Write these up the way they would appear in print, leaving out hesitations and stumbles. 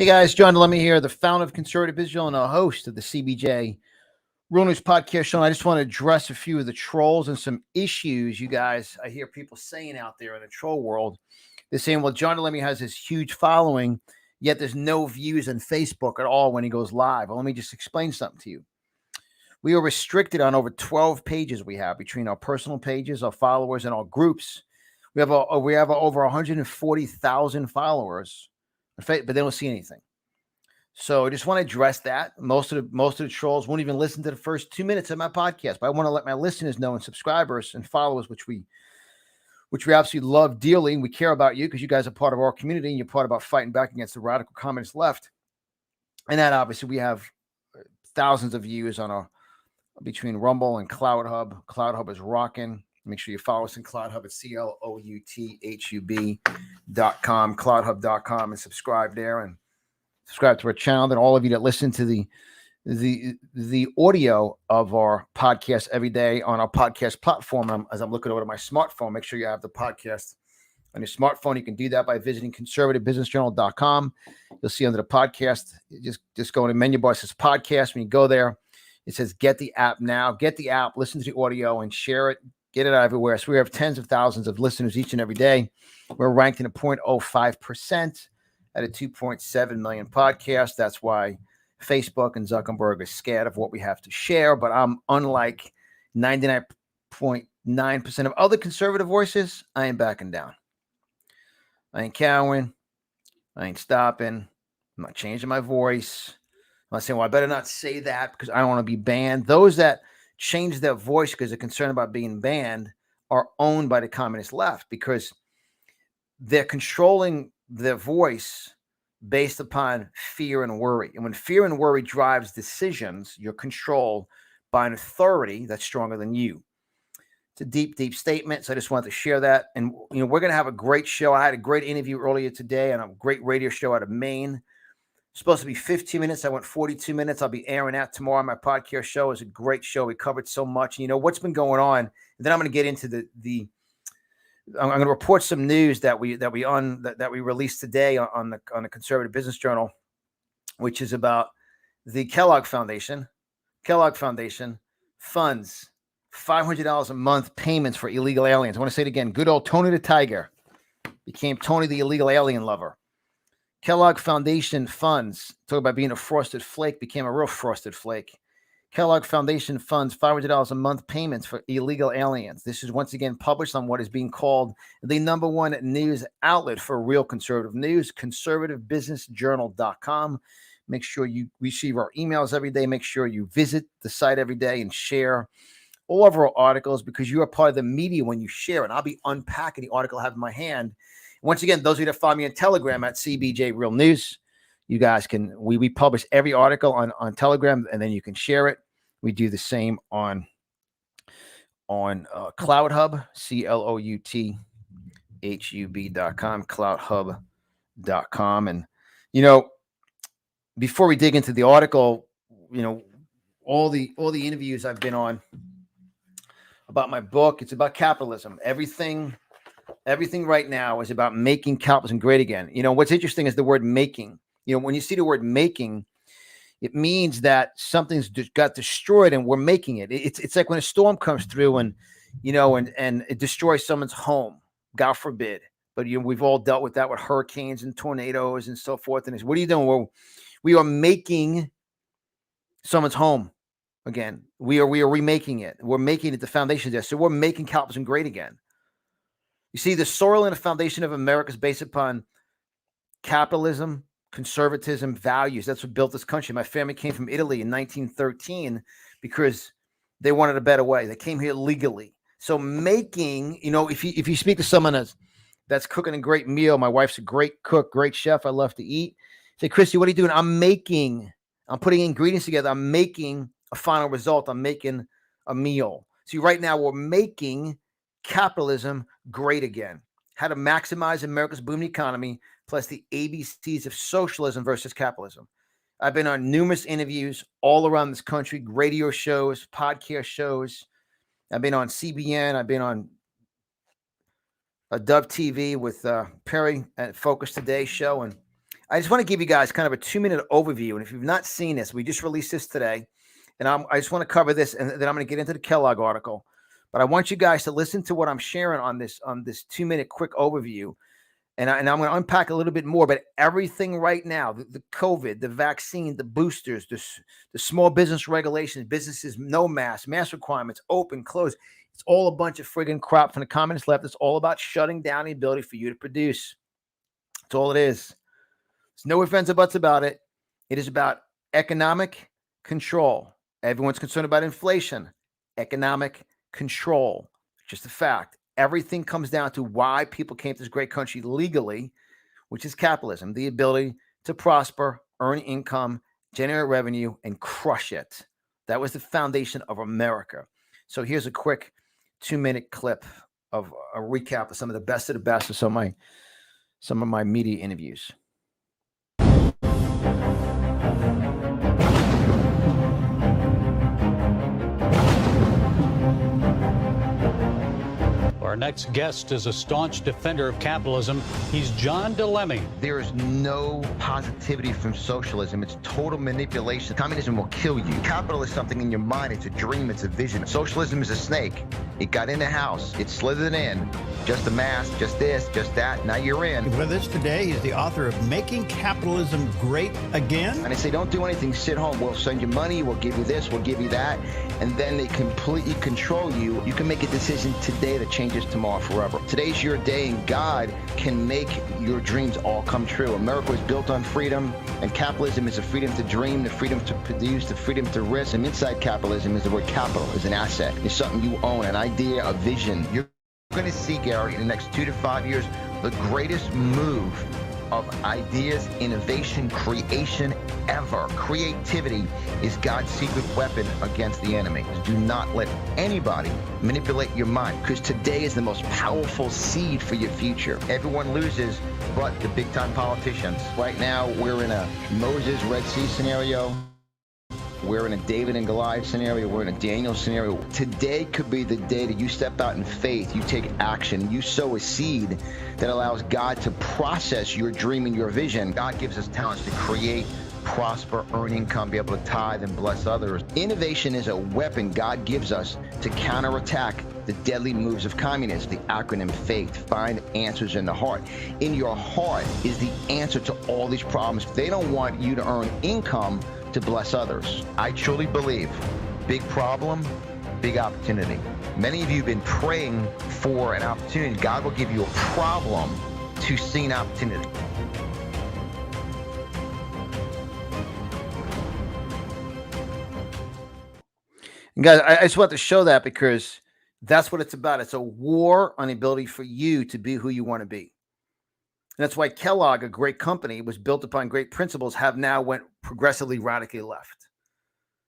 Hey guys, John Di Lemme here, the founder of Conservative Israel and a host of the CBJ Real News Podcast show. And I just want to address a few of the trolls and some issues you guys, I hear people saying out there in the troll world. They're saying, well, John Di Lemme has this huge following, yet there's no views on Facebook at all when he goes live. Well, let me just explain something to you. We are restricted on over 12 pages we have between our personal pages, our followers, and our groups. We have over 140,000 followers, but they don't see anything. So I just want to address that. Most of the trolls won't even listen to the first 2 minutes of my podcast, but I want to let my listeners know and subscribers and followers, which we absolutely love dearly. And we care about you because you guys are part of our community and you're part about fighting back against the radical communist left. And that obviously we have thousands of views on between Rumble and Cloud Hub. Cloud Hub is rocking. Make sure you follow us in Cloud Hub at CLOUTHUB.com, cloudhub.com, and subscribe there and subscribe to our channel. Then all of you that listen to the audio of our podcast every day on our podcast platform, as I'm looking over to my smartphone, make sure you have the podcast on your smartphone. You can do that by visiting conservativebusinessjournal.com. You'll see under the podcast, just go in the menu bar, it says podcast. When you go there, it says get the app now. Get the app, listen to the audio, and share it. Get it out everywhere. So we have tens of thousands of listeners each and every day. We're ranked in a 0.05% at a 2.7 million podcast. That's why Facebook and Zuckerberg are scared of what we have to share. But I'm unlike 99.9% of other conservative voices. I ain't backing down. I ain't cowering. I ain't stopping. I'm not changing my voice. I'm not saying, well, I better not say that because I don't want to be banned. Those that change their voice because they're concerned about being banned are owned by the communist left because they're controlling their voice based upon fear and worry. And when fear and worry drives decisions, you're controlled by an authority that's stronger than you. It's a deep, deep statement. So I just wanted to share that. And, we're going to have a great show. I had a great interview earlier today on a great radio show out of Maine. Supposed to be 15 minutes. I went 42 minutes. I'll be airing out tomorrow. My podcast show is a great show. We covered so much. What's been going on. And then I'm going to get into I'm going to report some news that we released today on the Conservative Business Journal, which is about the Kellogg Foundation. Kellogg Foundation funds $500 a month payments for illegal aliens. I want to say it again. Good old Tony the Tiger became Tony the illegal alien lover. Kellogg Foundation funds, talk about being a frosted flake, became a real frosted flake. Kellogg Foundation funds $500 a month payments for illegal aliens. This is once again published on what is being called the number one news outlet for real conservative news, conservativebusinessjournal.com. Make sure you receive our emails every day. Make sure you visit the site every day and share all of our articles because you are part of the media when you share. And I'll be unpacking the article I have in my hand. Once again, those of you that follow me on Telegram at CBJ Real News, you guys can, we publish every article on Telegram and then you can share it. We do the same on Cloud Hub, CLOUTHUB.com, cloudhub.com. And, before we dig into the article, all the interviews I've been on about my book, it's about capitalism. Everything right now is about making capitalism great again. What's interesting is the word making. When you see the word making, it means that something's got destroyed and we're making it. It's like when a storm comes through and it destroys someone's home, God forbid. But we've all dealt with that with hurricanes and tornadoes and so forth. And what are you doing? Well, we are making someone's home again. We are remaking it. We're making it the foundation there. So we're making capitalism great again. You see, the soil and the foundation of America is based upon capitalism, conservatism, values. That's what built this country. My family came from Italy in 1913 because they wanted a better way. They came here legally. So making, if you speak to someone that's cooking a great meal, my wife's a great cook, great chef. I love to eat. Say, Christy, what are you doing? I'm putting ingredients together. I'm making a final result. I'm making a meal. See, right now we're making capitalism great again. How to maximize America's booming economy, plus the ABCs of socialism versus capitalism. I've been on numerous interviews all around this country, radio shows, podcast shows. I've been on CBN. I've been on a Dove TV with Perry at Focus Today show. And I just want to give you guys kind of a 2-minute overview. And if you've not seen this, we just released this today. And I just want to cover this, and then I'm going to get into the Kellogg article. But I want you guys to listen to what I'm sharing on this 2-minute quick overview. And I'm going to unpack a little bit more, but everything right now, the COVID, the vaccine, the boosters, the small business regulations, businesses, no mask requirements, open, close. It's all a bunch of friggin' crap from the communist left. It's all about shutting down the ability for you to produce. That's all it is. There's no ifs, ands, or buts about it. It is about economic control. Everyone's concerned about inflation. Economic control. Just a fact. Everything comes down to why people came to this great country legally, which is capitalism, the ability to prosper, earn income, generate revenue, and crush it. That was the foundation of America. So here's a quick 2-minute clip of a recap of some of the best of some of my media interviews. Our next guest is a staunch defender of capitalism. He's John Di Lemme. There is no positivity from socialism. It's total manipulation. Communism will kill you. Capital is something in your mind. It's a dream. It's a vision. Socialism is a snake. It got in the house. It slithered in. Just a mask, just this, just that. Now you're in. With us today, he's the author of Making Capitalism Great Again. And they say, don't do anything. Sit home. We'll send you money. We'll give you this. We'll give you that. And then they completely control you. You can make a decision today that changes tomorrow forever. Today's your day, and God can make your dreams all come true. America was built on freedom, and capitalism is the freedom to dream, the freedom to produce, the freedom to risk. And inside capitalism is the word capital, is an asset. It's something you own, an idea, a vision. You're going to see, Gary, in the next 2 to 5 years, the greatest move of ideas, innovation, creation ever. Creativity is God's secret weapon against the enemy. Do not let anybody manipulate your mind, because today is the most powerful seed for your future. Everyone loses but the big-time politicians. Right now, we're in a Moses Red Sea scenario. We're in a David and Goliath scenario. We're in a Daniel scenario. Today could be the day that you step out in faith, you take action, you sow a seed that allows God to process your dream and your vision. God gives us talents to create, prosper, earn income, be able to tithe and bless others. Innovation is a weapon God gives us to counterattack the deadly moves of communism. The acronym FAITH, find answers in the heart. In your heart is the answer to all these problems. They don't want you to earn income to bless others. I truly believe big problem, big opportunity. Many of you have been praying for an opportunity. God will give you a problem to see an opportunity. And guys, I just want to show that because that's what it's about. It's a war on the ability for you to be who you want to be. And that's why Kellogg, a great company, was built upon great principles, have now went progressively radically left.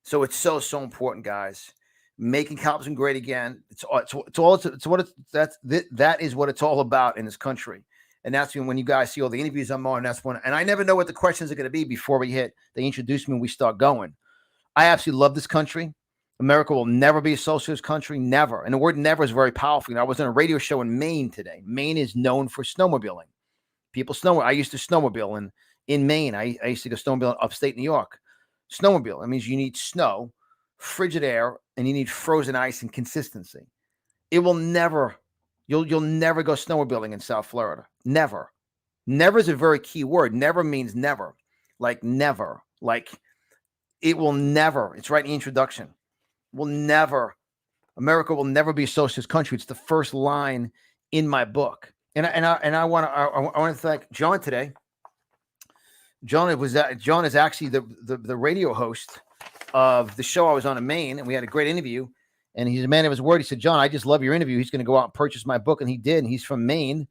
So it's so important, guys. Making capitalism great again. That is what it's all about in this country. And that's when you guys see all the interviews I'm on. That's when, and I never know what the questions are going to be before we hit. They introduce me and we start going. I absolutely love this country. America will never be a socialist country, never. And the word never is very powerful. You know, I was on a radio show in Maine today. Maine is known for snowmobiling. People snowmobile. I used to snowmobile in Maine. I used to go snowmobile in upstate New York. Snowmobile. That means you need snow, frigid air, and you need frozen ice and consistency. It will never, you'll never go snowmobiling in South Florida. Never. Never is a very key word. Never means never. Like never. Like it will never. It's right in the introduction. Will never. America will never be a socialist country. It's the first line in my book. And I want to thank John today. John is actually the radio host of the show I was on in Maine, and we had a great interview. And he's a man of his word. He said, "John, I just love your interview. He's going to go out and purchase my book," and he did. And he's from Maine.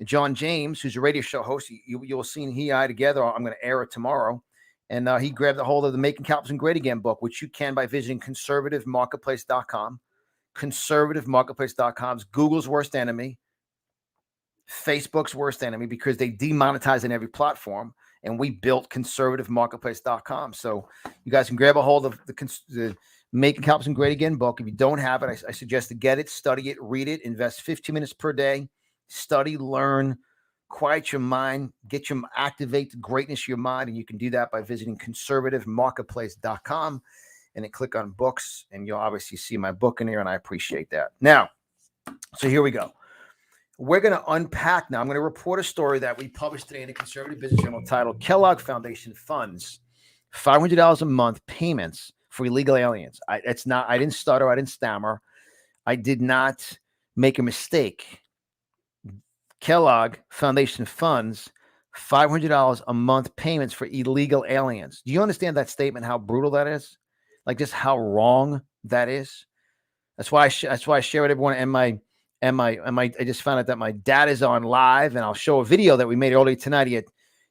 John James, who's a radio show host, you'll see he and I together. I'm going to air it tomorrow. And he grabbed a hold of the Making Capitalism Great Again book, which you can by visiting conservativemarketplace.com. Conservativemarketplace.com is Google's worst enemy. Facebook's worst enemy, because they demonetize in every platform, and we built conservativemarketplace.com. So you guys can grab a hold of the Making Capitalism Great Again book. If you don't have it, I suggest to get it, study it, read it, invest 15 minutes per day, study, learn, quiet your mind, activate the greatness of your mind. And you can do that by visiting conservativemarketplace.com and then click on books. And you'll obviously see my book in there. And I appreciate that. Now, so here we go. We're going to unpack now. I'm going to report a story that we published today in the Conservative Business Journal titled Kellogg Foundation Funds $500 a month payments for illegal aliens. I didn't stutter. I didn't stammer. I did not make a mistake. Kellogg Foundation funds $500 a month payments for illegal aliens. Do you understand that statement? How brutal that is? Like just how wrong that is. That's why I share with everyone. I just found out that my dad is on live, and I'll show a video that we made earlier tonight. He had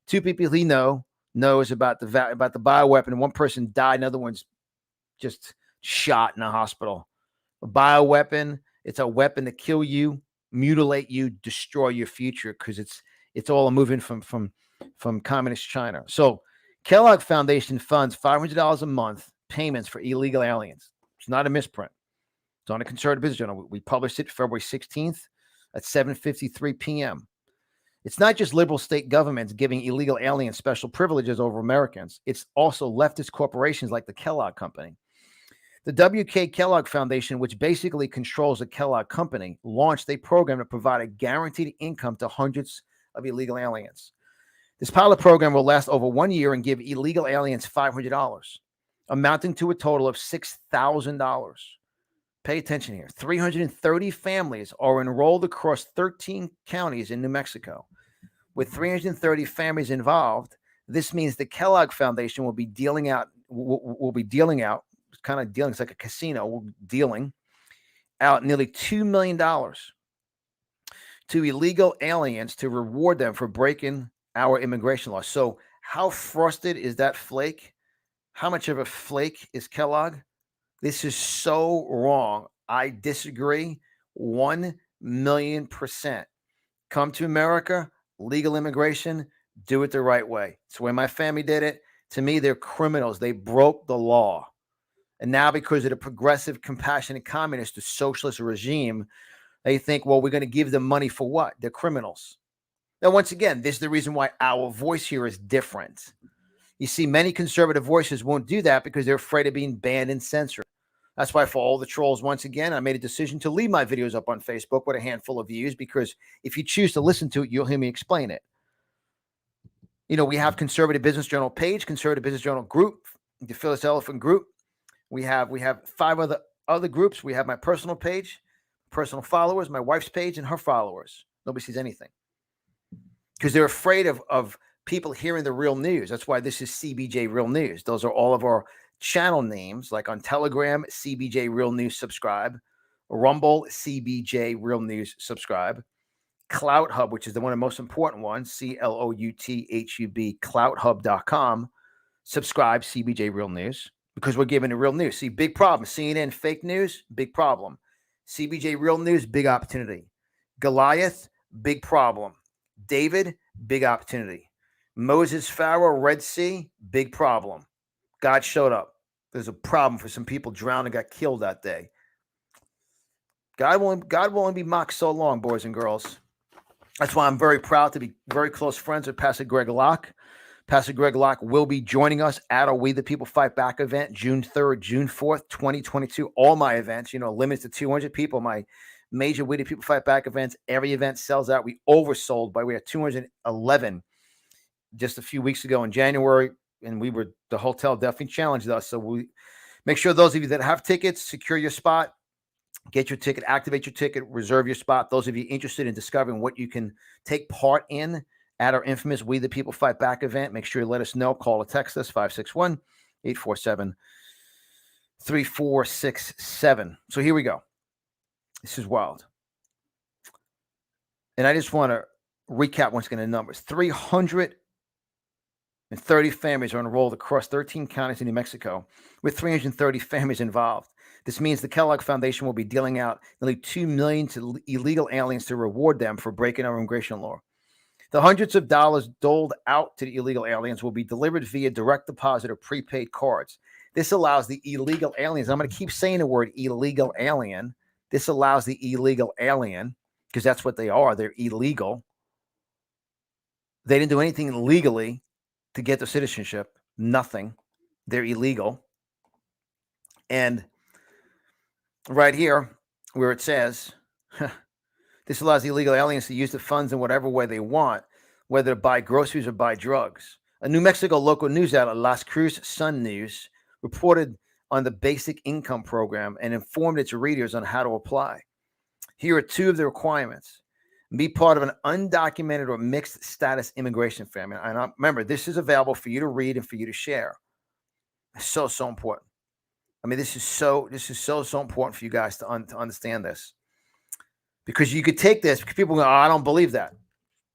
two people he knows about the bioweapon, and one person died, another one's just shot in a hospital. A bioweapon, it's a weapon to kill you, mutilate you, destroy your future, because it's all moving from communist China. So Kellogg Foundation funds $500 a month payments for illegal aliens. It's not a misprint. It's on the Conservative Business Journal. We published it February 16th at 7:53 p.m. It's not just liberal state governments giving illegal aliens special privileges over Americans. It's also leftist corporations like the Kellogg Company. The W.K. Kellogg Foundation, which basically controls the Kellogg Company, launched a program to provide a guaranteed income to hundreds of illegal aliens. This pilot program will last over 1 year and give illegal aliens $500, amounting to a total of $6,000. Pay attention here. 330 families are enrolled across 13 counties in New Mexico. With 330 families involved, this means the Kellogg Foundation will be dealing out, kind of dealing, it's like a casino, dealing out nearly $2 million to illegal aliens to reward them for breaking our immigration laws. So how frosted is that flake? How much of a flake is Kellogg? This is so wrong. I disagree 1,000,000%. Come to America, legal immigration, do it the right way. It's the way my family did it. To me, they're criminals. They broke the law. And now because of the progressive, compassionate communist, the socialist regime, they think, well, we're going to give them money for what? They're criminals. Now, once again, this is the reason why our voice here is different. You see, many conservative voices won't do that because they're afraid of being banned and censored. That's why for all the trolls, once again, I made a decision to leave my videos up on Facebook with a handful of views, because if you choose to listen to it, you'll hear me explain it. You know, we have Conservative Business Journal page, Conservative Business Journal group, the Phyllis Elephant group. We have 5 other groups. We have my personal page, personal followers, my wife's page, and her followers. Nobody sees anything because they're afraid of people hearing the real news. That's why this is CBJ Real News. Those are all of our channel names, like on Telegram, CBJ Real News subscribe, Rumble, CBJ Real News subscribe, Clout Hub, which is the one of the most important ones, CLOUTHUB, clouthub.com, subscribe, CBJ Real News, because we're giving the real news. See, big problem. CNN fake news, big problem. CBJ Real News, big opportunity. Goliath, big problem. David, big opportunity. Moses, Pharaoh, Red Sea, big problem. God showed up. There's a problem for some people drowned and got killed that day. God will only be mocked so long, boys and girls. That's why I'm very proud to be very close friends with Pastor Greg Locke. Pastor Greg Locke will be joining us at our We the People Fight Back event, June 3rd, June 4th, 2022. All my events, limited to 200 people. My major We the People Fight Back events, every event sells out. We oversold we had 211 just a few weeks ago in January. And the hotel definitely challenged us. So we make sure those of you that have tickets, secure your spot, get your ticket, activate your ticket, reserve your spot. Those of you interested in discovering what you can take part in at our infamous We the People Fight Back event, make sure you let us know. Call or text us 561-847-3467. So here we go. This is wild. And I just want to recap once again the numbers. 330 families are enrolled across 13 counties in New Mexico, with 330 families involved. This means the Kellogg Foundation will be dealing out nearly $2 million to illegal aliens to reward them for breaking our immigration law. The hundreds of dollars doled out to the illegal aliens will be delivered via direct deposit or prepaid cards. This allows the illegal aliens, I'm going to keep saying the word illegal alien. This allows the illegal alien, because that's what they are, they're illegal, They didn't do anything legally to get their citizenship. Nothing. They're illegal. And right here, where it says, this allows illegal aliens to use the funds in whatever way they want, whether to buy groceries or buy drugs. A New Mexico local news outlet, Las Cruz Sun News, reported on the basic income program and informed its readers on how to apply. Here are two of the requirements. Be part of an undocumented or mixed status immigration family. And remember, this is available for you to read and for you to share. It's so important. I mean, this is so important for you guys to understand this. Because you could take this, because people go, oh, I don't believe that.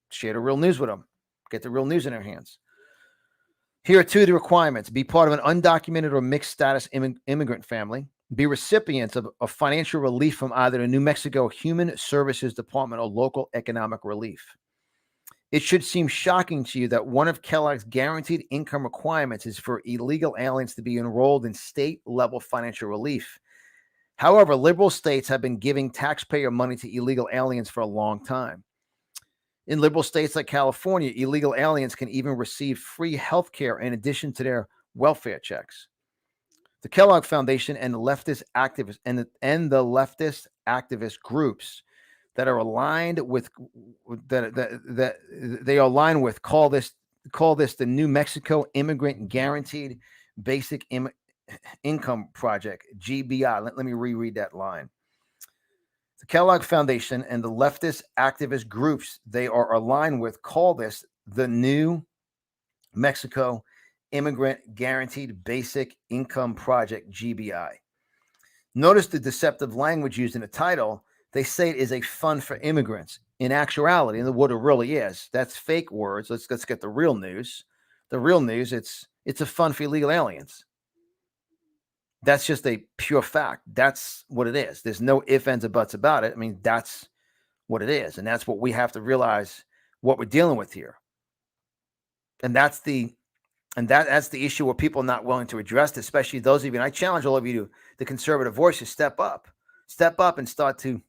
Share the real news with them. Get the real news in their hands. Here are two of the requirements. Be part of an undocumented or mixed status immigrant family. Be recipients of financial relief from either the New Mexico Human Services Department or local economic relief. It should seem shocking to you that one of Kellogg's guaranteed income requirements is for illegal aliens to be enrolled in state-level financial relief. However, liberal states have been giving taxpayer money to illegal aliens for a long time. In liberal states like California, illegal aliens can even receive free health care in addition to their welfare checks. The Kellogg Foundation and the leftist activists and the leftist activist groups that are aligned with that they are aligned with call this the New Mexico Immigrant Guaranteed Basic Income Project, GBI. Let me reread that line. The Kellogg Foundation and the leftist activist groups they are aligned with call this the New Mexico Immigrant Guaranteed Basic Income Project, GBI. Notice the deceptive language used in the title. They say it is a fund for immigrants. In actuality, and what it really is, that's fake words. Let's get the real news. The real news, it's a fund for illegal aliens. That's just a pure fact. That's what it is. There's no ifs, ands, or buts about it. I mean, that's what it is. And that's what we have to realize what we're dealing with here. And that's the issue where people are not willing to address, especially those of you. And I challenge all of you, the conservative voices, step up and start to,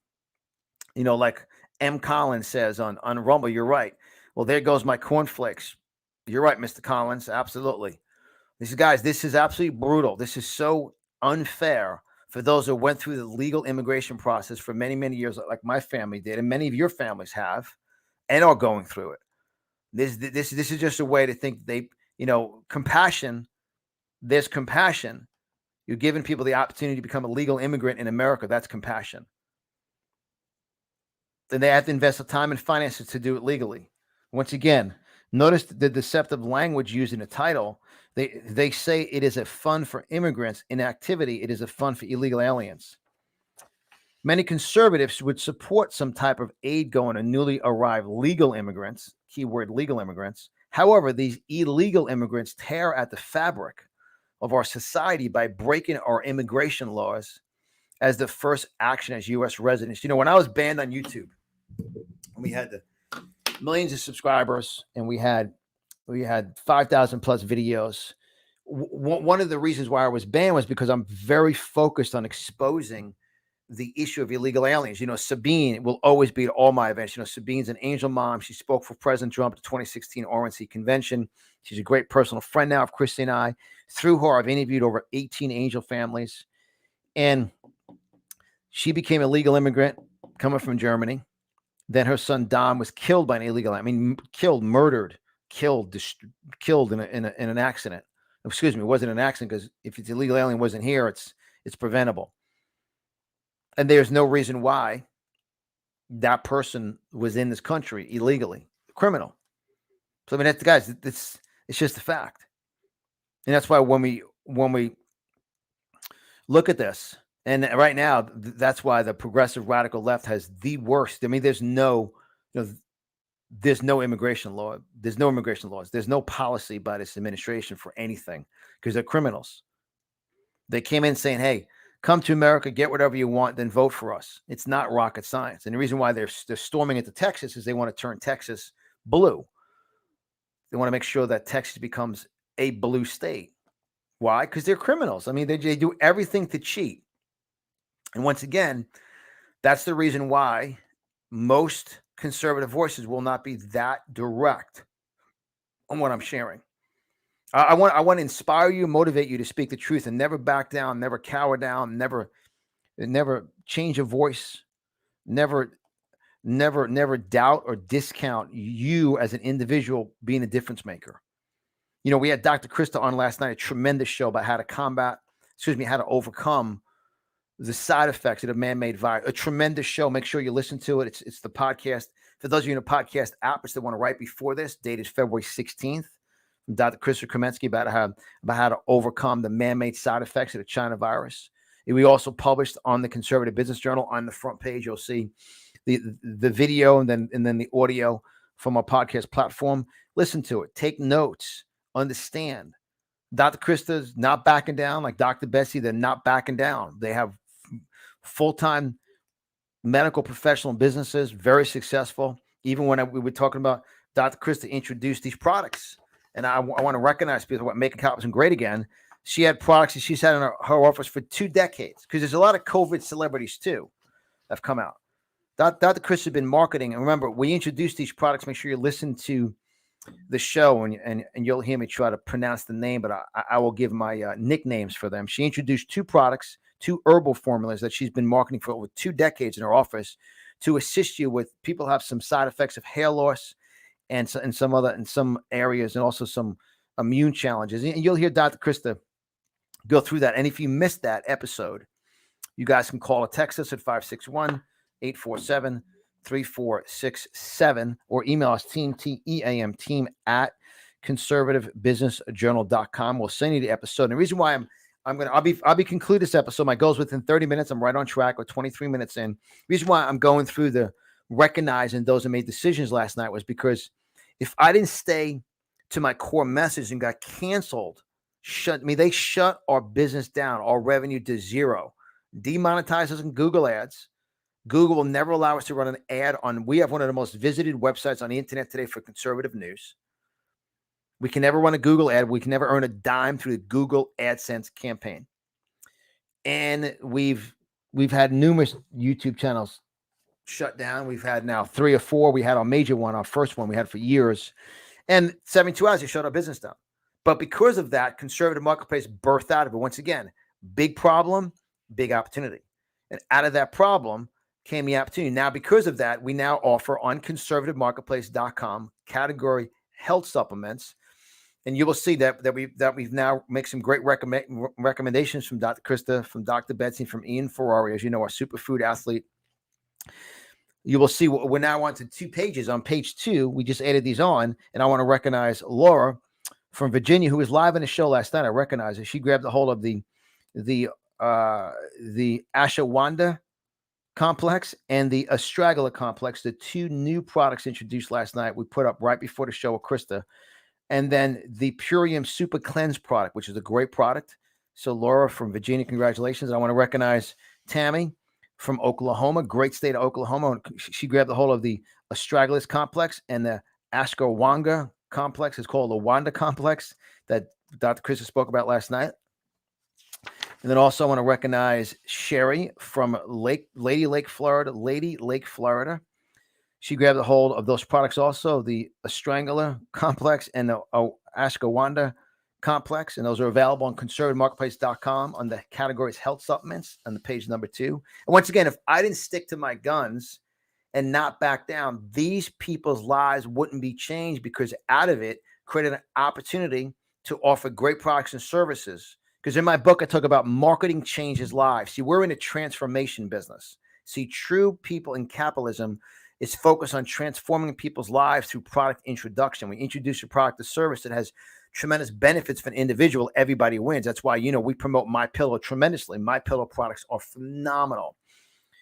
like M. Collins says on Rumble, you're right. Well, there goes my cornflakes. You're right, Mr. Collins. Absolutely. This is absolutely brutal. This is so unfair for those who went through the legal immigration process for many, many years, like my family did, and many of your families have, and are going through it. This is just a way to think compassion. There's compassion. You're giving people the opportunity to become a legal immigrant in America. That's compassion. Then they have to invest the time and finances to do it legally. Once again, notice the deceptive language used in the title. They say it is a fund for immigrants. In activity, it is a fund for illegal aliens. Many conservatives would support some type of aid going to newly arrived legal immigrants, keyword legal immigrants. However, these illegal immigrants tear at the fabric of our society by breaking our immigration laws as the first action as U.S. residents. When I was banned on YouTube, we had the millions of subscribers and we had 5,000 plus videos. One of the reasons why I was banned was because I'm very focused on exposing the issue of illegal aliens. Sabine will always be at all my events. Sabine's an angel mom. She spoke for President Trump at the 2016 RNC convention. She's a great personal friend now of Christy and I. Through her, I've interviewed over 18 angel families. And she became a legal immigrant coming from Germany. Then her son Dom was killed by an illegal, murdered, killed in an accident. Excuse me, it wasn't an accident because if it's illegal alien wasn't here, it's preventable. And there's no reason why that person was in this country illegally, criminal. So it's just a fact. And that's why when we look at this, and right now, that's why the progressive radical left has the worst. There's no immigration law. There's no immigration laws. There's no policy by this administration for anything because they're criminals. They came in saying, hey, come to America, get whatever you want, then vote for us. It's not rocket science. And the reason why they're storming into Texas is they want to turn Texas blue. They want to make sure that Texas becomes a blue state. Why? Because they're criminals. They do everything to cheat. And once again, that's the reason why most conservative voices will not be that direct on what I'm sharing. I want to inspire you, motivate you to speak the truth and never back down, never cower down, never change your voice, never doubt or discount you as an individual being a difference maker. You know, we had Dr. Krista on last night, a tremendous show about how to overcome the side effects of a man-made virus. A tremendous show. Make sure you listen to it. It's the podcast. For those of you in the podcast app, it's the one right before this. Date is February 16th. From Dr. Krista Kremensky about how to overcome the man-made side effects of the China virus. We also published on the Conservative Business Journal on the front page. You'll see the video and then the audio from our podcast platform. Listen to it. Take notes. Understand. Dr. Krista's not backing down like Dr. Betsy. They're not backing down. They have full-time medical professional businesses, very successful. Even when we were talking about Dr. Krista introduced these products. And I want to recognize people what making capitalism great again. She had products that she's had in her office for 2 decades because there's a lot of COVID celebrities too that have come out. Dr. Chris has been marketing. And remember, we introduced these products. Make sure you listen to the show and you'll hear me try to pronounce the name, but I will give my nicknames for them. She introduced 2 products, 2 herbal formulas that she's been marketing for over 2 decades in her office to assist you with people who have some side effects of hair loss and so, in some areas, and also some immune challenges. And you'll hear Dr. Krista go through that. And if you missed that episode, you guys can call or text us at 561-847-3467 or email us team at conservativebusinessjournal.com. We'll send you the episode. And the reason why I'll be conclude this episode. My goal is within 30 minutes. I'm right on track. Or 23 minutes in. The reason why I'm going through the recognizing those that made decisions last night was because if I didn't stay to my core message and got canceled, they shut our business down, our revenue to zero, demonetize us in Google ads. Google will never allow us to run an ad on. We have one of the most visited websites on the internet today for conservative news. We can never run a Google ad. We can never earn a dime through the Google AdSense campaign. And we've had numerous YouTube channels shut down. We've had now 3 or 4. We had our major one, our first one we had for years. And 72 hours, they shut our business down. But because of that, conservative marketplace birthed out of it. Once again, big problem, big opportunity. And out of that problem came the opportunity. Now, because of that, we now offer on conservativemarketplace.com category health supplements. And you will see that we've now made some great recommendations from Dr. Krista, from Dr. Betsy, from Ian Ferrari, as you know, our superfood athlete. You will see we're now on to 2 pages. On page 2, we just added these on, and I want to recognize Laura from Virginia, who was live in the show last night. I recognize her. She grabbed a hold of the Ashwagandha complex and the Astragalus complex, the 2 new products introduced last night. We put up right before the show with Krista. And then the Purium Super Cleanse product, which is a great product. So Laura from Virginia, congratulations. I want to recognize Tammy from Oklahoma, great state of Oklahoma. She grabbed a hold of the Astragalus complex and the Ashwagandha complex. It's called the Wanda complex that Dr. Chris spoke about last night. And then also I want to recognize Sherry from Lady Lake, Florida. She grabbed a hold of those products also, the Astragalus complex and the Ashwagandha complex. And those are available on conservativemarketplace.com on the categories health supplements on the page number 2. And once again, if I didn't stick to my guns and not back down, these people's lives wouldn't be changed, because out of it created an opportunity to offer great products and services. Because in my book, I talk about marketing changes lives. See, we're in a transformation business. See, true people in capitalism is focused on transforming people's lives through product introduction. We introduce a product or service that has tremendous benefits for an individual. Everybody wins. That's why, we promote MyPillow tremendously. MyPillow products are phenomenal.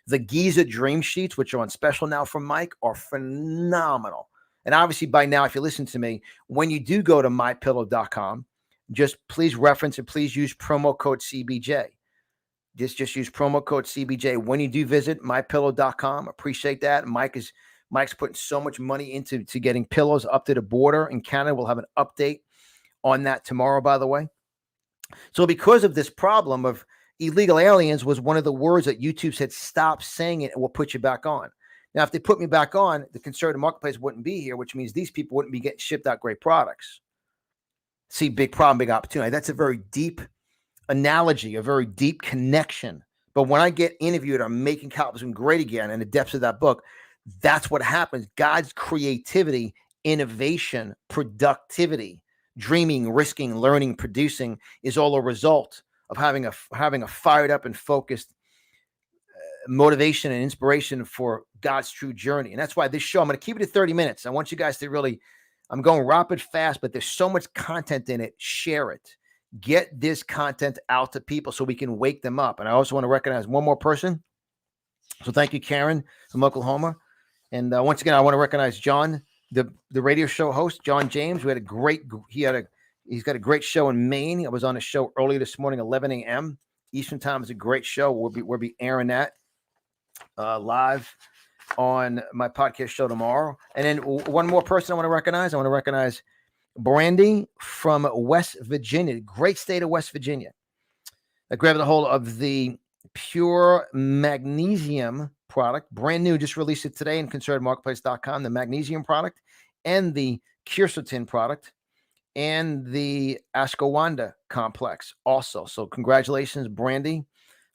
The Giza Dream Sheets, which are on special now from Mike, are phenomenal. And obviously by now, if you listen to me, when you do go to mypillow.com, just please reference and please use promo code CBJ. Just use promo code CBJ when you do visit mypillow.com. Appreciate that. Mike's putting so much money into getting pillows up to the border in Canada. We'll have an update on that tomorrow, by the way. So because of this problem of illegal aliens was one of the words that YouTube said, stop saying it and we'll put you back on. Now, if they put me back on, the conservative marketplace wouldn't be here, which means these people wouldn't be getting shipped out great products. See, big problem, big opportunity. That's a very deep analogy, a very deep connection. But when I get interviewed on Making Capitalism Great Again in the depths of that book, that's what happens. God's creativity, innovation, productivity, dreaming, risking, learning, producing is all a result of having a fired up and focused motivation and inspiration for God's true journey. And that's why this show, I'm going to keep it at 30 minutes. I want you guys to really, I'm going rapid fast, but there's so much content in it. Share it. Get this content out to people so we can wake them up. And I also want to recognize one more person. So thank you, Karen from Oklahoma. And once again, I want to recognize John, the radio show host, John James. We had he's got a great show in Maine. I was on a show earlier this morning, 11 a.m. Eastern time. Is a great show. We'll be airing that live on my podcast show tomorrow. And then one more person I want to recognize. I want to recognize Brandy from West Virginia, great state of West Virginia. I grabbed a hold of the Pure Magnesium product, brand new, just released it today in conservativemarketplace.com, the magnesium product and the quercetin product and the ashwagandha complex also. So congratulations, Brandy,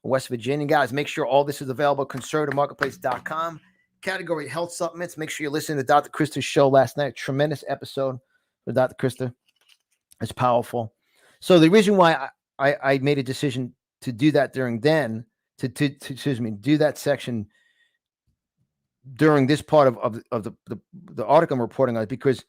West Virginia. Guys, make sure all this is available at conservativemarketplace.com. Category health supplements. Make sure you're listening to Dr. Krista's show last night. Tremendous episode with Dr. Krista. It's powerful. So the reason why I made a decision to do that during do that section during this part of the article I'm reporting on is because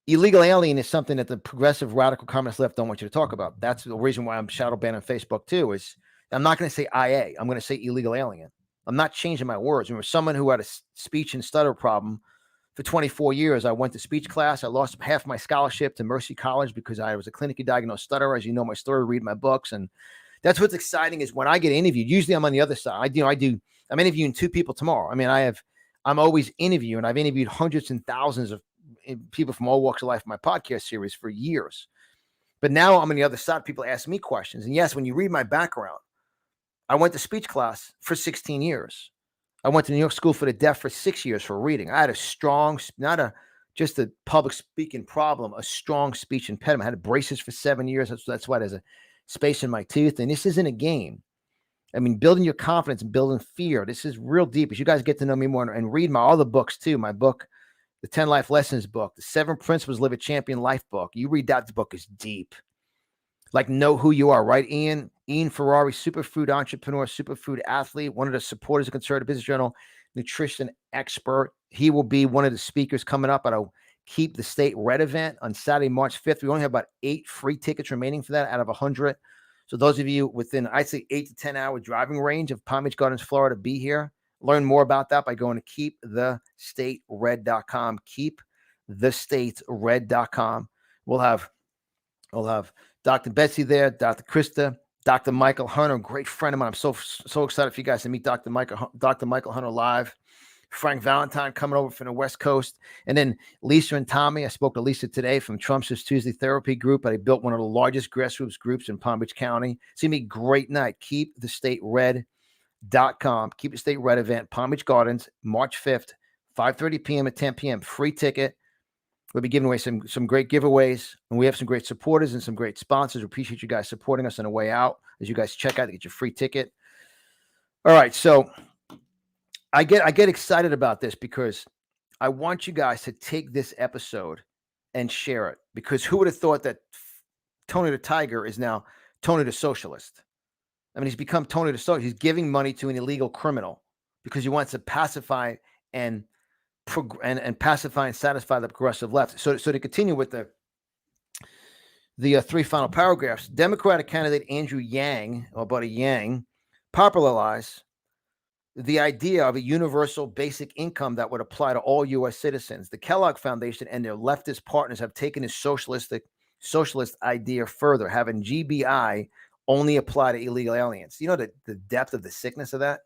illegal alien is something that the progressive radical communist left don't want you to talk about. That's the reason why I'm shadow banned on Facebook too. Is I'm not going to say IA. I'm going to say illegal alien. I'm not changing my words. Remember, someone who had a speech and stutter problem for 24 years. I went to speech class. I lost half my scholarship to Mercy College because I was a clinically diagnosed stutterer. As you know, my story, read my books. And that's what's exciting is when I get interviewed, usually I'm on the other side. I'm interviewing two people tomorrow. I mean, I'm always interviewing. I've interviewed hundreds and thousands of people from all walks of life in my podcast series for years. But now I'm on the other side. People ask me questions. And yes, when you read my background, I went to speech class for 16 years. I went to New York School for the Deaf for 6 years for reading. I had a strong, just a public speaking problem, a strong speech impediment. I had braces for 7 years. That's why there's a space in my tooth. And this isn't a game. I mean, building your confidence and building fear. This is real deep. As you guys get to know me more and read my other books too, my book, the 10 Life Lessons book, the 7 Principles Live a Champion Life book. You read that, the book is deep. Like, know who you are, right? Ian Ferrari, superfood entrepreneur, superfood athlete, one of the supporters of Conservative Business Journal, nutrition expert. He will be one of the speakers coming up at a Keep the State Red event on Saturday, March 5th. We only have about 8 free tickets remaining for that out of 100. So those of you within, I'd say, 8 to 10 hour driving range of Palm Beach Gardens, Florida, be here. Learn more about that by going to keepthestatered.com. Keepthestatered.com. We'll have Dr. Betsy there, Dr. Krista, Dr. Michael Hunter, a great friend of mine. I'm so excited for you guys to meet Dr. Michael Hunter live. Frank Valentine coming over from the West Coast. And then Lisa and Tommy. I spoke to Lisa today from Trump's Tuesday Therapy Group. I built one of the largest grassroots groups in Palm Beach County. It's going to be a great night. KeepTheStateRed.com. Keep the State Red event, Palm Beach Gardens, March 5th, 5:30 p.m. at 10 p.m. Free ticket. We'll be giving away some great giveaways, and we have some great supporters and some great sponsors. We appreciate you guys supporting us on the way out as you guys check out to get your free ticket. All right, so I get excited about this because I want you guys to take this episode and share it, because who would have thought that Tony the Tiger is now Tony the Socialist? I mean, he's become Tony the Socialist. He's giving money to an illegal criminal because he wants to pacify and pacify and satisfy the progressive left. So to continue with the 3 final paragraphs, Democratic candidate Andrew Yang, or Buddy Yang, popularized the idea of a universal basic income that would apply to all U.S. citizens. The Kellogg Foundation and their leftist partners have taken this socialist idea further, having GBI only apply to illegal aliens. You know the depth of the sickness of that?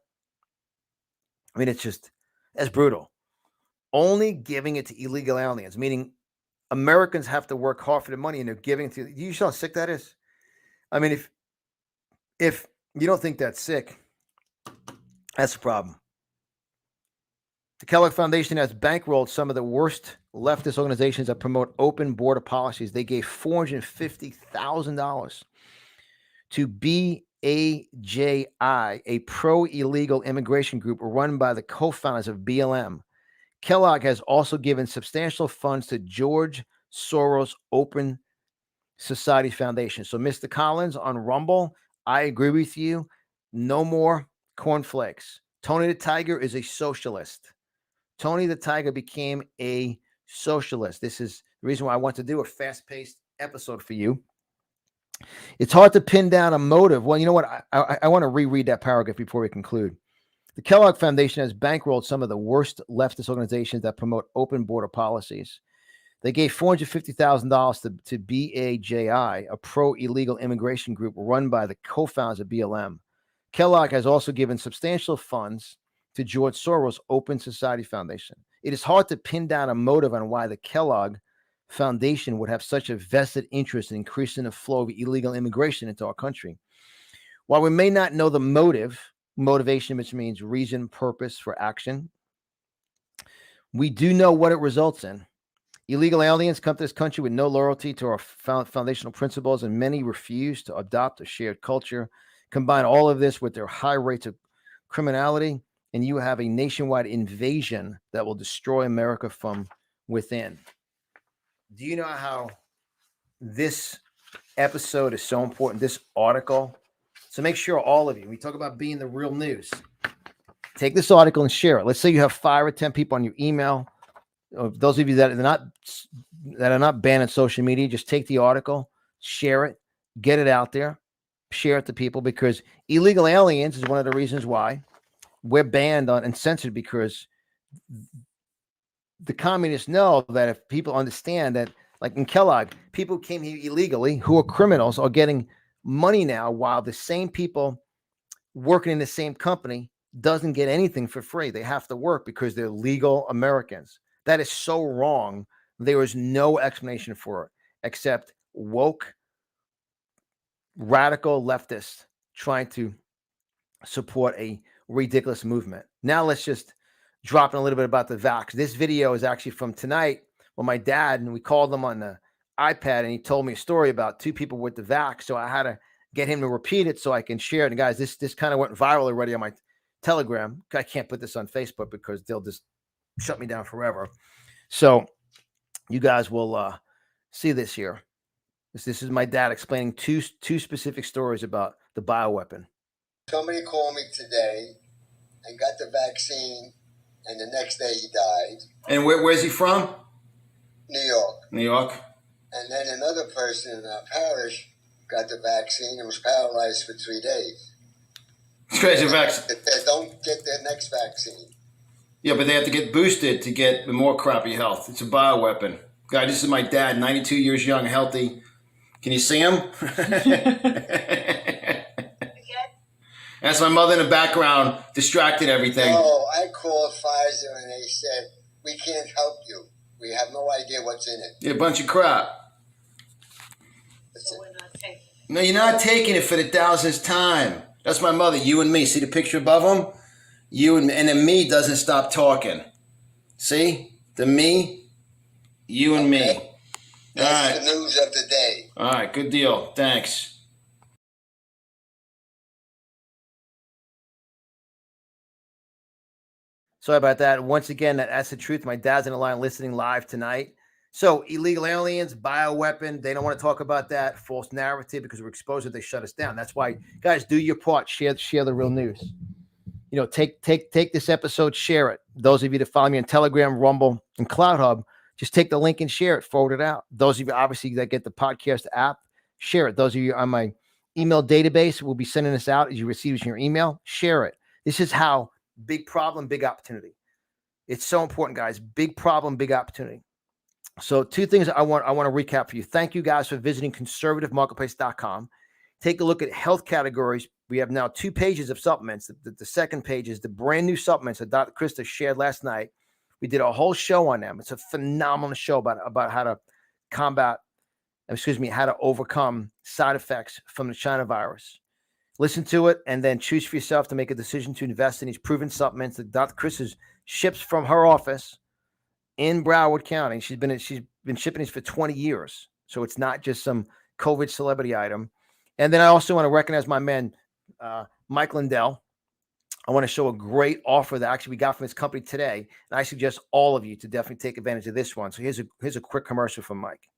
I mean, that's brutal. Only giving it to illegal aliens, meaning Americans have to work hard for the money and they're giving it to you. See how sick that is? I mean, if you don't think that's sick, that's a problem. The Kellogg Foundation has bankrolled some of the worst leftist organizations that promote open border policies. They gave $450,000 to BAJI, a pro-illegal immigration group run by the co-founders of BLM. Kellogg has also given substantial funds to George Soros Open Society Foundation. So, Mr. Collins on Rumble, I agree with you. No more cornflakes. Tony the Tiger is a socialist. Tony the Tiger became a socialist. This is the reason why I want to do a fast-paced episode for you. It's hard to pin down a motive. Well, you know what? I want to reread that paragraph before we conclude. The Kellogg Foundation has bankrolled some of the worst leftist organizations that promote open border policies. They gave $450,000 to BAJI, a pro-illegal immigration group run by the co-founders of BLM. Kellogg has also given substantial funds to George Soros Open Society Foundation. It is hard to pin down a motive on why the Kellogg Foundation would have such a vested interest in increasing the flow of illegal immigration into our country. While we may not know the motivation, which means reason, purpose for action, we do know what it results in. Illegal aliens come to this country with no loyalty to our foundational principles, and many refuse to adopt a shared culture. Combine all of this with their high rates of criminality, and you have a nationwide invasion that will destroy America from within. Do you know how this episode is so important, this article? So make sure all of you, we talk about being the real news, take this article and share it. Let's say you have 5 or 10 people on your email. Those of you that are not banned on social media, just take the article, share it, get it out there, share it to people, because illegal aliens is one of the reasons why we're banned on and censored, because the communists know that if people understand that, like in Kellogg, people who came here illegally, who are criminals, are getting money now, while the same people working in the same company doesn't get anything for free. They have to work because they're legal Americans. That is so wrong. There is no explanation for it except woke, radical leftists trying to support a ridiculous movement. Now let's just drop in a little bit about the vax. This video is actually from tonight when my dad, and we called him on the iPad, and he told me a story about 2 people with the vax. So I had to get him to repeat it so I can share it. And guys, this kind of went viral already on my Telegram. I can't put this on Facebook because they'll just shut me down forever. So you guys will see this here. This is my dad explaining two specific stories about the bioweapon. Somebody called me today and got the vaccine, and the next day he died. And where's he from? New York. New York. And then another person in our parish got the vaccine and was paralyzed for 3 days. Crazy vaccine. They don't get their next vaccine. Yeah, but they have to get boosted to get the more crappy health. It's a bioweapon. Guy, this is my dad, 92 years young, healthy. Can you see him? That's my mother in the background, distracted everything. No, I called Pfizer and they said, we can't help you. We have no idea what's in it. You're a bunch of crap. So we're not taking it. No, you're not taking it for the 1000th time. That's my mother, you and me. See the picture above him? You and then me doesn't stop talking. See? The me, you and me. That's the news of the day. All right, good deal. Thanks. Sorry about that. Once again, that's the truth. My dad's in the line listening live tonight. So illegal aliens, bioweapon, they don't want to talk about that. False narrative, because we're exposed to it, they shut us down. That's why, guys, do your part. Share the real news. You know, take this episode, share it. Those of you that follow me on Telegram, Rumble, and Cloud Hub, just take the link and share it, forward it out. Those of you, obviously, that get the podcast app, share it. Those of you on my email database, will be sending this out as you receive it in your email. Share it. This is how big problem, big opportunity. It's so important, guys. Big problem, big opportunity. So 2 things I want to recap for you. Thank you guys for visiting conservativemarketplace.com. Take a look at health categories. We have now 2 pages of supplements. The second page is the brand new supplements that Dr. Krista shared last night. We did a whole show on them. It's a phenomenal show about how to how to overcome side effects from the China virus. Listen to it and then choose for yourself to make a decision to invest in these proven supplements that Dr. Chris ships from her office in Broward County. She's been shipping these for 20 years. So it's not just some COVID celebrity item. And then I also want to recognize my man, Mike Lindell. I want to show a great offer that actually we got from his company today. And I suggest all of you to definitely take advantage of this one. So here's a quick commercial from Mike.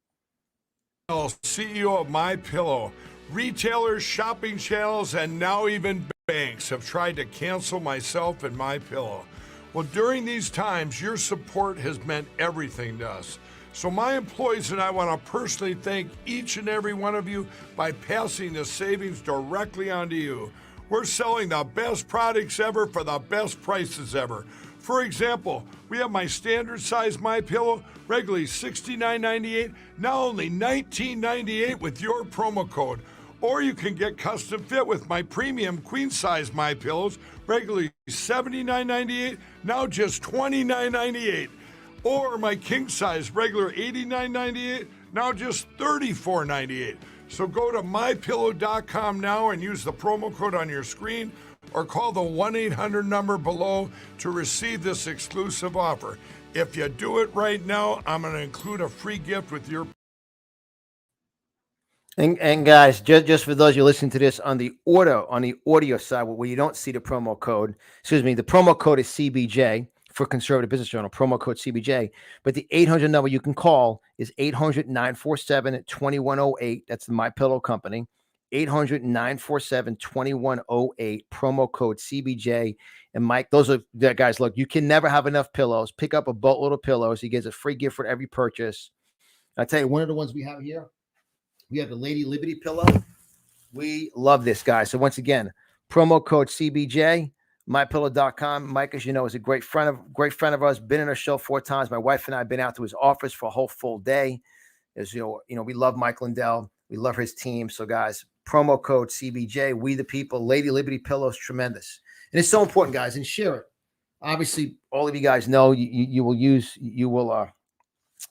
CEO of MyPillow. Retailers, shopping channels, and now even banks have tried to cancel myself and MyPillow. Well, during these times, your support has meant everything to us. So my employees and I want to personally thank each and every one of you by passing the savings directly on to you. We're selling the best products ever for the best prices ever. For example, we have my standard size MyPillow, regularly $69.98, now only $19.98 with your promo code. Or you can get custom fit with my premium queen size MyPillows, regularly $79.98, now just $29.98. Or my king size, regular $89.98, now just $34.98. So go to mypillow.com now and use the promo code on your screen, or call the 1-800 number below to receive this exclusive offer. If you do it right now, I'm going to include a free gift with your. And guys, just for those you listening to this on the audio side, where you don't see the promo code, the promo code is CBJ for Conservative Business Journal, promo code CBJ. But the 800 number you can call is 800-947-2108. That's the MyPillow company. 800-947-2108, promo code CBJ. And Mike, those are the guys. Look, you can never have enough pillows. Pick up a boatload of pillows. He gets a free gift for every purchase. I tell you, one of the ones we have here, we have the Lady Liberty pillow. We love this, guy. So once again, promo code CBJ, mypillow.com. Mike, as you know, is a great friend of ours. Been in our show 4 times. My wife and I have been out to his office for a whole full day. As you know, we love Mike Lindell. We love his team. So guys, promo code CBJ, we the people, Lady Liberty pillows, tremendous. And it's so important, guys, and share it. Obviously, all of you guys know you will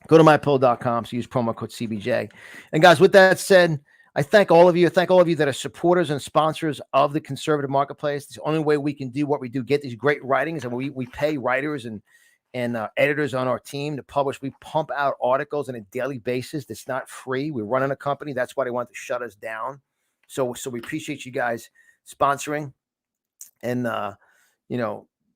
go to mypillow.com, so use promo code CBJ. And guys, with that said, I thank all of you. I thank all of you that are supporters and sponsors of the conservative marketplace. It's the only way we can do what we do, get these great writings. And we pay writers and editors on our team to publish. We pump out articles on a daily basis. That's not free. We're running a company. That's why they want to shut us down. So we appreciate you guys sponsoring and,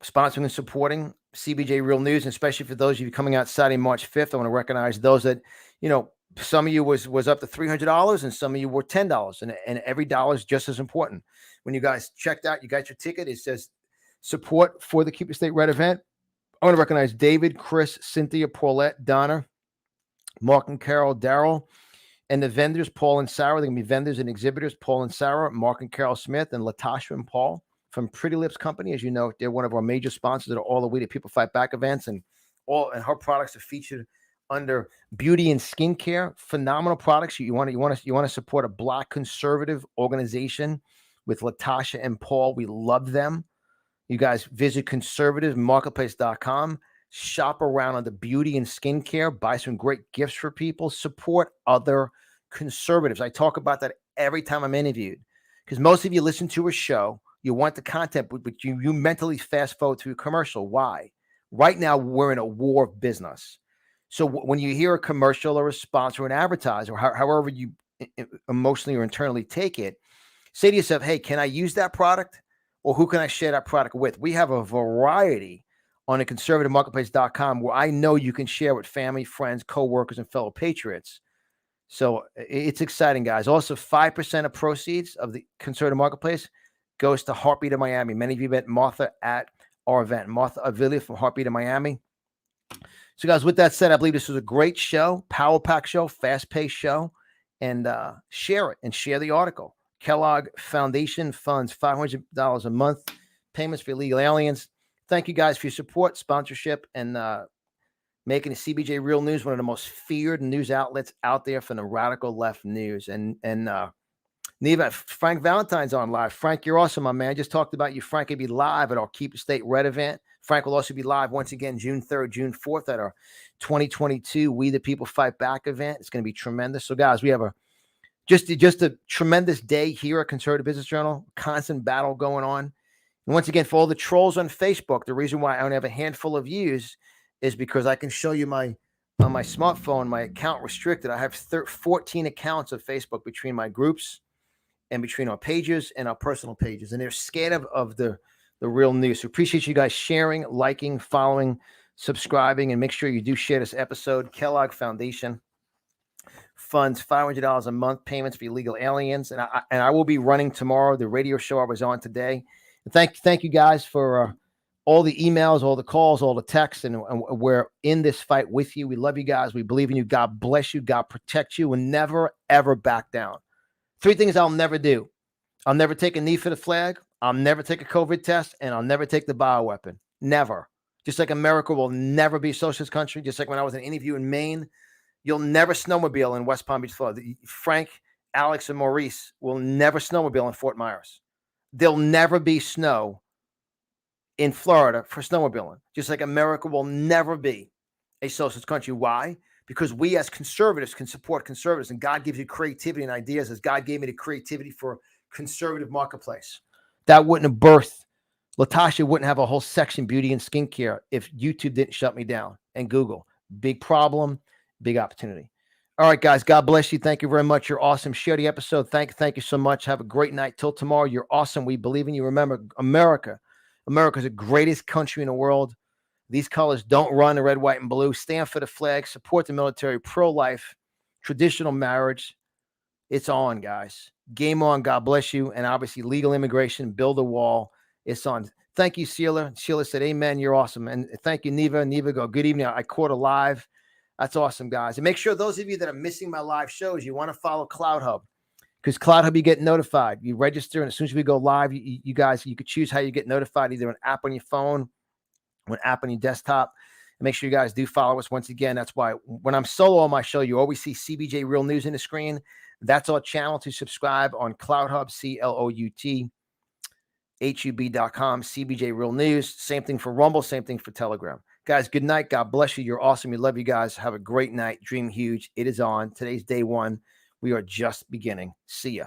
sponsoring and supporting CBJ Real News, and especially for those of you coming out Saturday, March 5th. I want to recognize those that, some of you was up to $300 and some of you were $10, and every dollar is just as important. When you guys checked out, you got your ticket. It says support for the Keep Your State Red event. I want to recognize David, Chris, Cynthia, Paulette, Donna, Mark and Carol, Daryl, and the vendors, Paul and Sarah. They're going to be vendors and exhibitors, Paul and Sarah, Mark and Carol Smith, and Latasha and Paul from Pretty Lips Company. As you know, they're one of our major sponsors at all the We the People Fight Back events, and her products are featured under beauty and skincare. Phenomenal products. You want to support a Black conservative organization with Latasha and Paul. We love them. You guys visit conservativemarketplace.com, shop around on the beauty and skincare, buy some great gifts for people, support other conservatives. I talk about that every time I'm interviewed, because most of you listen to a show, you want the content, but you mentally fast forward to a commercial. Why? Right now, we're in a war of business. So when you hear a commercial or a sponsor or an advertiser, or however you emotionally or internally take it, say to yourself, hey, can I use that product? Or who can I share that product with? We have a variety on the conservativemarketplace.com where I know you can share with family, friends, coworkers, and fellow patriots. So it's exciting, guys. Also, 5% of proceeds of the conservative marketplace goes to Heartbeat of Miami. Many of you met Martha at our event. Martha Avila from Heartbeat of Miami. So, guys, with that said, I believe this was a great show, power pack show, fast-paced show, and share it and share the article. Kellogg Foundation funds $500 a month, payments for illegal aliens. Thank you guys for your support, sponsorship, and making the CBJ Real News one of the most feared news outlets out there from the radical left news. And Neva, Frank Valentine's on live. Frank, you're awesome, my man. Just talked about you. Frank will be live at our Keep Your State Red event. Frank will also be live once again June 3rd, June 4th at our 2022 We the People Fight Back event. It's going to be tremendous. So, guys, we have a Just a tremendous day here at Conservative Business Journal. Constant battle going on. And once again, for all the trolls on Facebook, the reason why I only have a handful of views is because I can show you on my smartphone, my account restricted. I have 14 accounts of Facebook between my groups and between our pages and our personal pages. And they're scared of the real news. So appreciate you guys sharing, liking, following, subscribing, and make sure you do share this episode. Kellogg Foundation funds $500 a month payments for illegal aliens. And I will be running tomorrow the radio show I was on today. And thank you guys for all the emails, all the calls, all the texts, and we're in this fight with you. We love you guys. We believe in you. God bless you. God protect you, and never, ever back down. 3 things I'll never do. I'll never take a knee for the flag. I'll never take a COVID test, and I'll never take the bioweapon. Never. Just like America will never be a socialist country. Just like when I was in an interview in Maine, you'll never snowmobile in West Palm Beach, Florida. Frank, Alex, and Maurice will never snowmobile in Fort Myers. There'll never be snow in Florida for snowmobiling. Just like America will never be a socialist country. Why? Because we as conservatives can support conservatives, and God gives you creativity and ideas as God gave me the creativity for conservative marketplace. That wouldn't have birthed. Latasha wouldn't have a whole section, beauty and skincare, if YouTube didn't shut me down, and Google. Big problem, big opportunity. All right, guys, God bless you. Thank you very much. You're awesome. Share the episode. Thank you so much. Have a great night. Till tomorrow, you're awesome. We believe in you. Remember, America is the greatest country in the world. These colors don't run the red, white, and blue. Stand for the flag. Support the military. Pro-life. Traditional marriage. It's on, guys. Game on. God bless you. And obviously, legal immigration. Build a wall. It's on. Thank you, Sheila. Sheila said, amen. You're awesome. And thank you, Neva. Neva, go, good evening. I caught a live. That's awesome, guys. And make sure those of you that are missing my live shows, you want to follow CloudHub, because CloudHub, you get notified. You register, and as soon as we go live, you guys, you could choose how you get notified, either an app on your phone or an app on your desktop. And make sure you guys do follow us. Once again, that's why when I'm solo on my show, you always see CBJ Real News in the screen. That's our channel to subscribe on CloudHub, CLOUTHUB.com, CBJ Real News. Same thing for Rumble, same thing for Telegram. Guys, good night. God bless you. You're awesome. We love you guys. Have a great night. Dream huge. It is on. Today's day 1. We are just beginning. See ya.